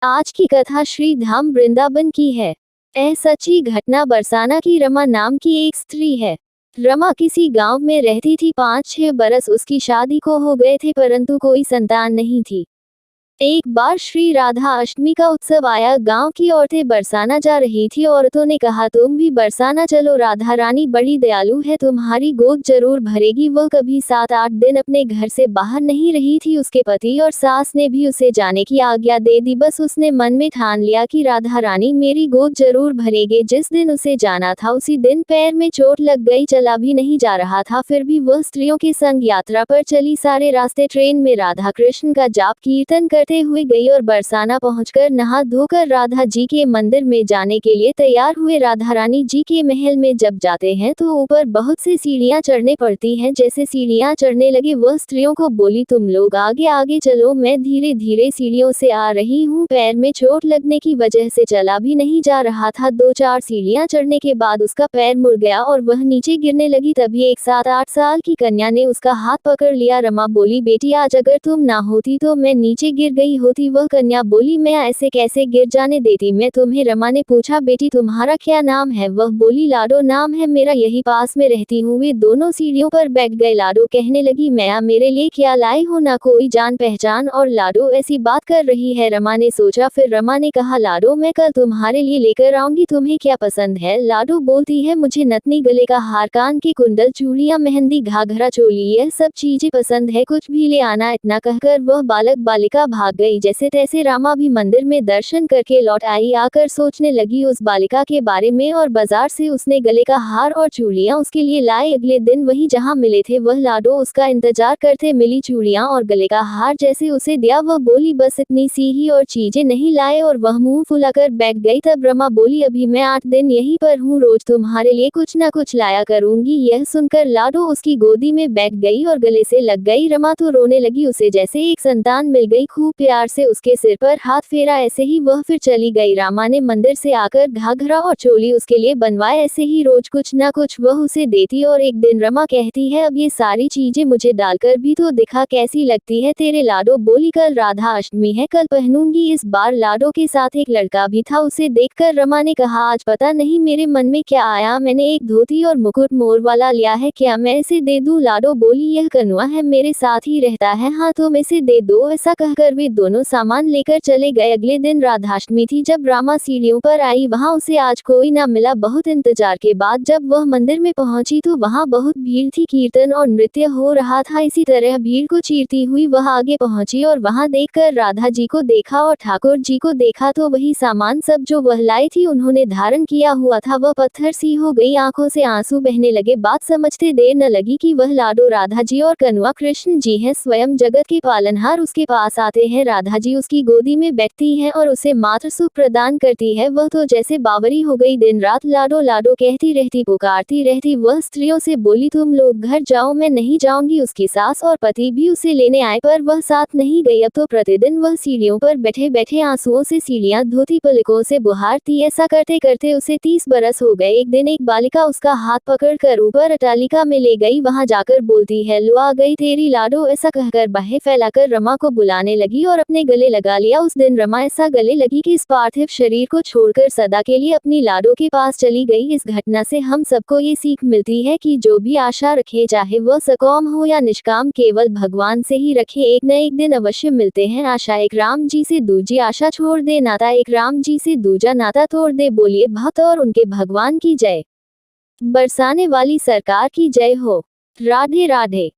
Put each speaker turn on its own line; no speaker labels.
आज की कथा श्री धाम वृंदावन की है। यह सच्ची घटना बरसाना की रमा नाम की एक स्त्री है। रमा किसी गांव में रहती थी। 5-6 बरस उसकी शादी को हो गए थे, परंतु कोई संतान नहीं थी। एक बार श्री राधा अष्टमी का उत्सव आया। गांव की औरतें बरसाना जा रही थी। औरतों ने कहा, तुम भी बरसाना चलो, राधा रानी बड़ी दयालु है, तुम्हारी गोद जरूर भरेगी। वह कभी 7-8 दिन अपने घर से बाहर नहीं रही थी। उसके पति और सास ने भी उसे जाने की आज्ञा दे दी। बस उसने मन में ठान लिया कि राधा रानी मेरी गोद जरूर भरेगी। जिस दिन उसे जाना था उसी दिन पैर में चोट लग गई, चला भी नहीं जा रहा था। फिर भी वह स्त्रियों के संग यात्रा पर चली। सारे रास्ते ट्रेन में राधा कृष्ण का जाप कीर्तन करते हुए गई और बरसाना पहुंचकर नहा धोकर राधा जी के मंदिर में जाने के लिए तैयार हुए। राधा रानी जी के महल में जब जाते हैं तो ऊपर बहुत सी सीढ़ियां चढ़ने पड़ती हैं। जैसे सीढ़ियां चढ़ने लगे वह स्त्रियों को बोली, तुम लोग आगे आगे चलो, मैं धीरे धीरे सीढ़ियों से आ रही हूँ। पैर में चोट लगने की वजह से चला भी नहीं जा रहा था। 2-4 सीढ़ियां चढ़ने के बाद उसका पैर मुड़ गया और वह नीचे गिरने लगी। तभी एक 7-8 साल की कन्या ने उसका हाथ पकड़ लिया। रमा बोली, बेटी आज अगर तुम ना होती तो मैं नीचे गिर गई होती। वह कन्या बोली, मैं ऐसे कैसे गिर जाने देती मैं तुम्हें। रमा ने पूछा, बेटी तुम्हारा क्या नाम है? वह बोली, लाडो नाम है मेरा, यही पास में रहती हूँ। वे दोनों सीढ़ियों पर बैठ गए। लाडो कहने लगी, मैया मेरे लिए क्या लाई हो? ना कोई जान पहचान और लाडो ऐसी बात कर रही है। रमा ने सोचा। फिर रमा ने कहा, लाडो मैं कल तुम्हारे लिए लेकर आऊंगी, तुम्हें क्या पसंद है? लाडो बोलती है, मुझे नथनी, गले का हार, कान के कुंडल, चूड़ियां, मेहंदी, घाघरा, चोली, यह सब चीजें पसंद है, कुछ भी ले आना। इतना कहकर वह बालक बालिका भाग गई। जैसे तैसे रामा भी मंदिर में दर्शन करके लौट आई। आकर सोचने लगी उस बालिका के बारे में और बाजार से उसने गले का हार और चूड़ियां उसके लिए लाई। अगले दिन वही जहां मिले थे वह लाडो उसका इंतजार करते मिली। चूड़ियां और गले का हार जैसे उसे दिया, वह बोली, बस इतनी सी ही और चीजें नहीं लाए, और वह मुंह फुलाकर बैठ गई। तब रमा बोली, अभी मैं 8 दिन यहीं पर हूँ, रोज तुम्हारे लिए कुछ न कुछ लाया करूंगी। यह सुनकर लाडो उसकी गोदी में बैठ गई और गले से लग गई। रमा तो रोने लगी, उसे जैसे एक संतान मिल गई। खूब प्यार से उसके सिर पर हाथ फेरा। ऐसे ही वह फिर चली गई। रामा ने मंदिर से आकर घाघरा और चोली उसके लिए बनवाए। ऐसे ही रोज कुछ न कुछ वह उसे देती। और एक दिन रमा कहती है, अब ये सारी चीजें मुझे डालकर भी तो दिखा कैसी लगती है तेरे। लाडो बोली, कल राधा अष्टमी है, कल पहनूंगी। इस बार लाडो के साथ एक लड़का भी था। उसे देखकर रमा ने कहा, आज पता नहीं मेरे मन में क्या आया, मैंने एक धोती और मुकुट मोर वाला लिया है, क्या मैं इसे दे दूं? लाडो बोली, यह कनुआ है, मेरे साथ ही रहता है, हाँ तुम इसे दे दो। ऐसा कहकर वे दोनों सामान लेकर चले गए। अगले दिन राधाष्टमी थी। जब रामा सीढ़ियों पर आई वहां उसे आज कोई ना मिला। बहुत इंतजार के बाद जब वह मंदिर में पहुंची तो वहां बहुत भीड़ थी, कीर्तन और नृत्य हो रहा था। इसी तरह भीड़ को चीरती हुई वह आगे पहुंची और वहां देखकर राधा जी को देखा और ठाकुर जी को देखा तो वही सामान सब जो वह लाई थी उन्होंने धारण किया हुआ था। वह पत्थर सी हो गई, आंखों से आंसू बहने लगे। बात समझते देर न लगी कि वह लाडो राधा जी और कनुआ कृष्ण जी हैं, स्वयं जगत के पालनहार उसके पास आते हैं। राधा जी उसकी गोदी में बैठती हैं और उसे मातृ सुख प्रदान करती है। वह तो जैसे बावरी हो गई, दिन रात लाडो लाडो कहती रहती, पुकारती रहती। वह स्त्रियों से बोली, तुम लोग घर जाओ, मैं नहीं जाऊंगी। उसकी सास और पति भी उसे लेने आए पर वह साथ नहीं गई। अब तो प्रतिदिन वह सीढ़ियों पर बैठे बैठे आंसुओं से सीढ़ियां धोती, पलकों से बुहारती। ऐसा करते करते उसे 30 बरस हो गए। एक दिन एक बालिका उसका हाथ पकड़कर ऊपर अटालिका में ले गई। वहां जाकर बोलती है, लो आ गई तेरी लाडो। ऐसा कहकर बाहें फैलाकर रमा को बुलाने लगी और अपने गले लगा लिया। उस दिन रमा ऐसा गले लगी कि इस पार्थिव शरीर को छोड़कर सदा के लिए अपनी लाडो के पास चली गई। इस घटना से हम सबको ये सीख मिलती है कि जो भी आशा रखे, चाहे वह सकाम हो या निष्काम, केवल भगवान से ही रखे, एक न एक दिन अवश्य मिलते हैं। आशा एक राम जी से दूजी आशा छोड़ दे, नाता एक राम जी से दूजा नाता तोड़ दे। बोलिए भक्त और उनके भगवान की जय। बरसाने वाली सरकार की जय हो। राधे राधे।